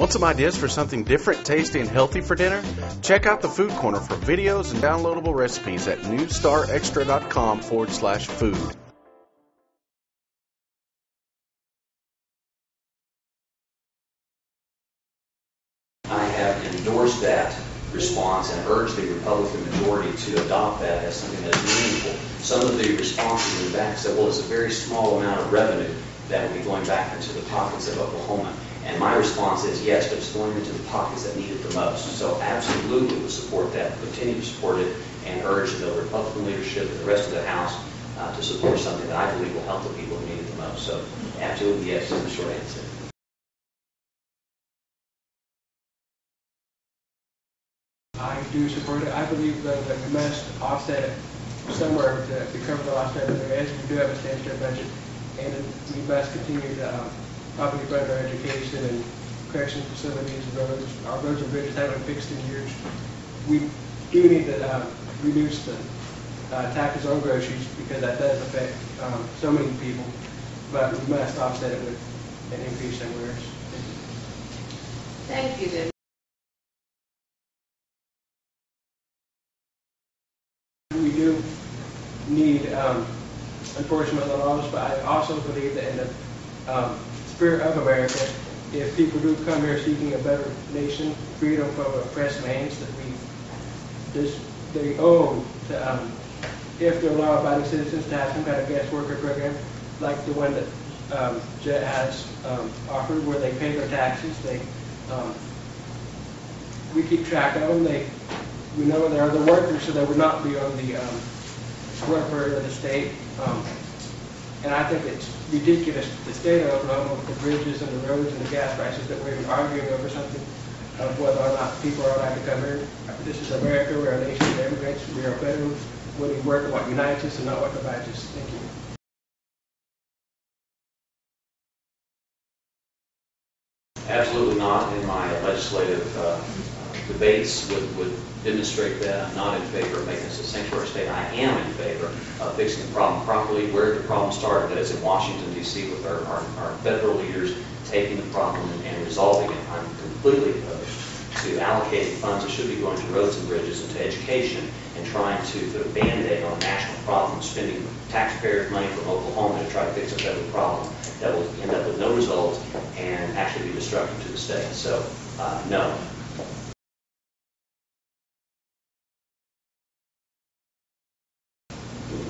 Want some ideas for something different, tasty, and healthy for dinner? Check out the Food Corner for videos and downloadable recipes at newstarextra.com/food. I have endorsed that response and urged the Republican majority to adopt that as something that is meaningful. Some of the responses in the back said, well, it's a very small amount of revenue that will be going back into the pockets of Oklahoma. And my response is yes, but it's going into the pockets that need it the most. So absolutely would support that, continue to support it, and urge the Republican leadership and the rest of the House to support something that I believe will help the people who need it the most. So absolutely yes is the short answer. I do support it. I believe, though, that we must offset it somewhere to cover the lost revenue, as we do have a statutory budget, and we must continue to probably fund our education and correction facilities, roads. Our roads and bridges haven't been fixed in years. We do need to reduce the taxes on groceries, because that does affect so many people, but we must offset it with an increase somewhere. Thank you, David. We do need enforcement of the laws, but I also believe that in the spirit of America, if people do come here seeking a better nation, freedom from oppressed lands, that they owe to, if they're law-abiding citizens, to have some kind of guest worker program, like the one that Jett has offered, where they pay their taxes. We keep track of them. We know they are the workers, so they would not be on the welfare of the state. And I think it's ridiculous, the state of Oklahoma, with the bridges and the roads and the gas prices, that we're arguing over something of whether or not people are allowed to come here. This is America. We're a nation of immigrants. We are better when we work and what unites us and not what divides us. Thank you. Absolutely not. In my legislative debates would demonstrate that. I'm not in favor of making this a sanctuary state. I am in favor of fixing the problem properly where the problem started. That is in Washington, D.C., with our federal leaders taking the problem and resolving it. I'm completely opposed to allocating funds that should be going to roads and bridges and to education and trying to put a Band-Aid on a national problem, spending taxpayers' money from Oklahoma to try to fix a federal problem that will end up with no result and actually be destructive to the state. So, no.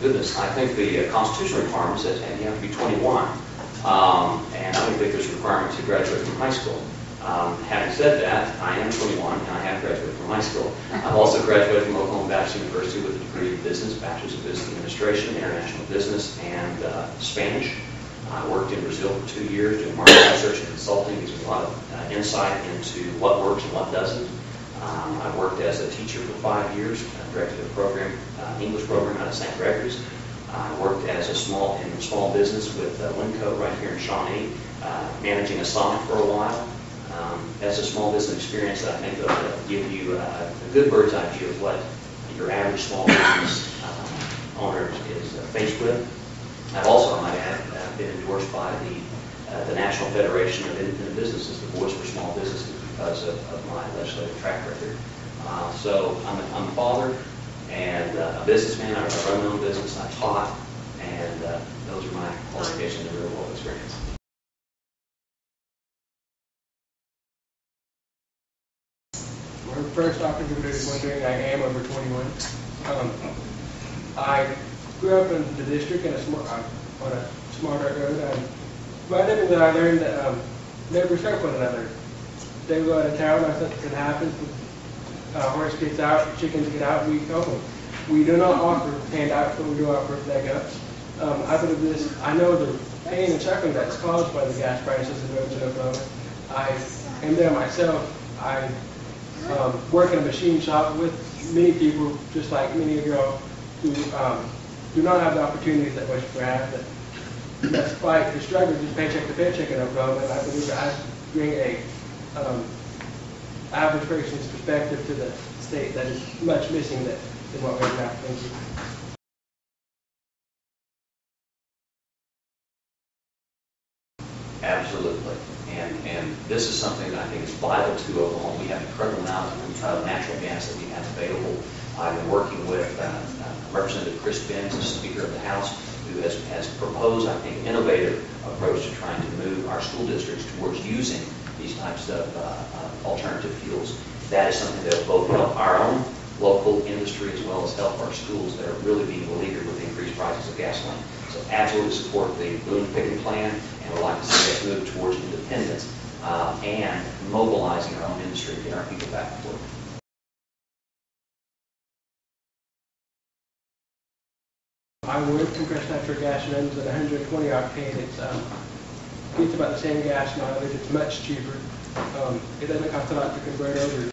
Goodness, I think the constitutional requirement says you have to be 21, and I don't think there's a requirement to graduate from high school. Having said that, I am 21 and I have graduated from high school. I've also graduated from Oklahoma Baptist University with a degree in business, Bachelor's of Business Administration, International Business, and Spanish. I worked in Brazil for 2 years doing market research and consulting. Gives me a lot of insight into what works and what doesn't. I worked as a teacher for 5 years, directed a program, English program out of St. Gregory's. I worked as in small business with Winco right here in Shawnee, managing a Sonic for a while. That's a small business experience that I think will give you a good bird's eye view of what your average small business owner is faced with. I've also, I might add, been endorsed by the National Federation of Independent Businesses, the Voice for Small Businesses, because of my legislative track record. So I'm a father and a businessman. I run my own business. I taught, and those are my qualifications and real world experience. When first opportunity was wondering, I am over 21. I grew up in the district on a small dirt road. By living there, I learned that neighbors help one another. They go out of town, or something happens, a horse gets out, chickens get out, we help them. We do not offer handouts, but we do offer leg ups. I believe this. I know the pain and suffering that's caused by the gas prices and roads in Oklahoma. I am there myself. I work in a machine shop with many people, just like many of y'all, who do not have the opportunities that much for have. That's fight the struggle, just paycheck to paycheck in Oklahoma. And I believe that I bring a average person's perspective to the state that is much missing than what we have. Thank you. Absolutely. And this is something that I think is vital to Oklahoma. We have an incredible amount of natural gas that we have available. I've been working with Representative Chris Benz, the Speaker of the House, who has proposed, I think, an innovative approach to trying to move our school districts towards using these types of alternative fuels. That is something that will both help our own local industry as well as help our schools that are really being beleaguered with the increased prices of gasoline. So absolutely support the boom picking plan, and would like to see us move towards independence and mobilizing our own industry to get our people back to work. I would compress natural gas runs at 120 octane. It's about the same gas mileage. It's much cheaper. It doesn't cost a lot to convert over.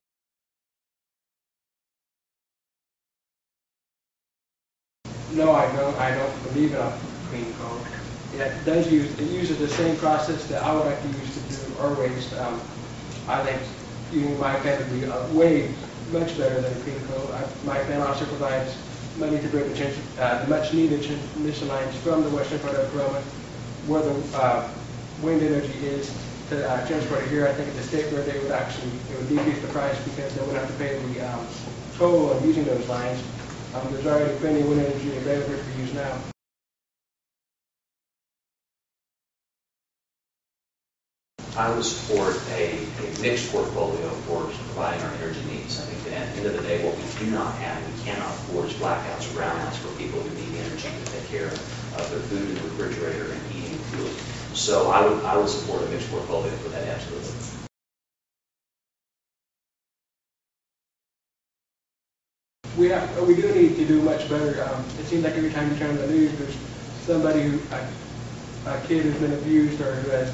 No, I don't believe in a clean coal. It uses the same process that I would like to use to do our waste. I think using my plan would be way much better than clean coal. My plan also provides money to bring the much needed transmission lines from the western part of Oklahoma, where the wind energy is, to transport it here. I think at the state where it would decrease the price because they wouldn't have to pay the toll on using those lines. There's already plenty of wind energy available for use now. I would support a mixed portfolio for providing our energy needs. I think that at the end of the day, what we do not have, we cannot afford is blackouts or brownouts for people who need energy to take care of their food in the refrigerator and heating and fuel. So I would support a mixed portfolio for that, absolutely. We do need to do much better. It seems like every time you turn on the news, there's somebody a kid who's been abused or who has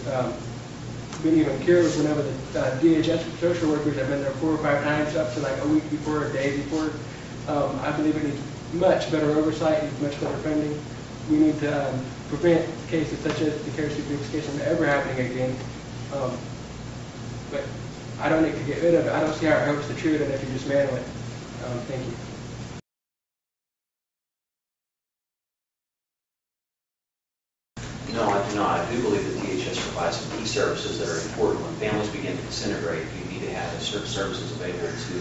been even killed whenever the DHS social workers have been there 4 or 5 times, up to like a week before, a day before. I believe it needs much better oversight, needs much better funding. We need to prevent cases such as the Kerosene Bridge case from ever happening again. But I don't need to get rid of it. I don't see how it helps the children if you dismantle it. Thank you. No, I do not. I do believe that DHS provides some key services that are important. When families begin to disintegrate, you need to have certain services available to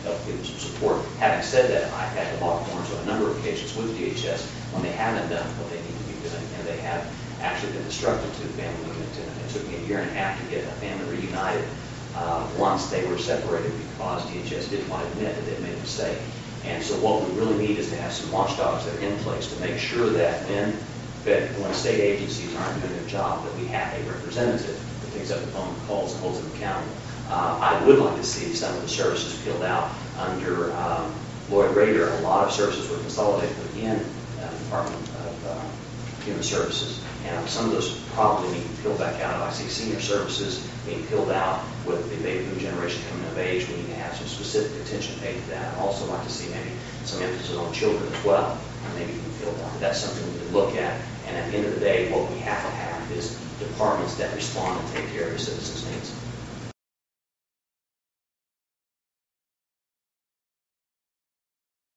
help give them some support. Having said that, I've had to lock horns on a number of occasions with DHS when they haven't done what they need to be doing, and they have actually been destructive to the family unit. And it took me a year and a half to get a family reunited once they were separated because DHS didn't want to admit that they made a mistake. And so what we really need is to have some watchdogs that are in place to make sure that when state agencies aren't doing their job, that we have a representative that picks up the phone and calls and holds them accountable. I would like to see some of the services peeled out under Lloyd Rader. A lot of services were consolidated within the Department of Human Services, and some of those probably need to be peeled back out. I see senior services being peeled out with the baby boom generation coming of age. We need to have some specific attention paid to that. I'd also like to see maybe some emphasis on children as well, and maybe even peeled out. That's something we can look at. And at the end of the day, what we have to have is departments that respond and take care of the citizens' needs.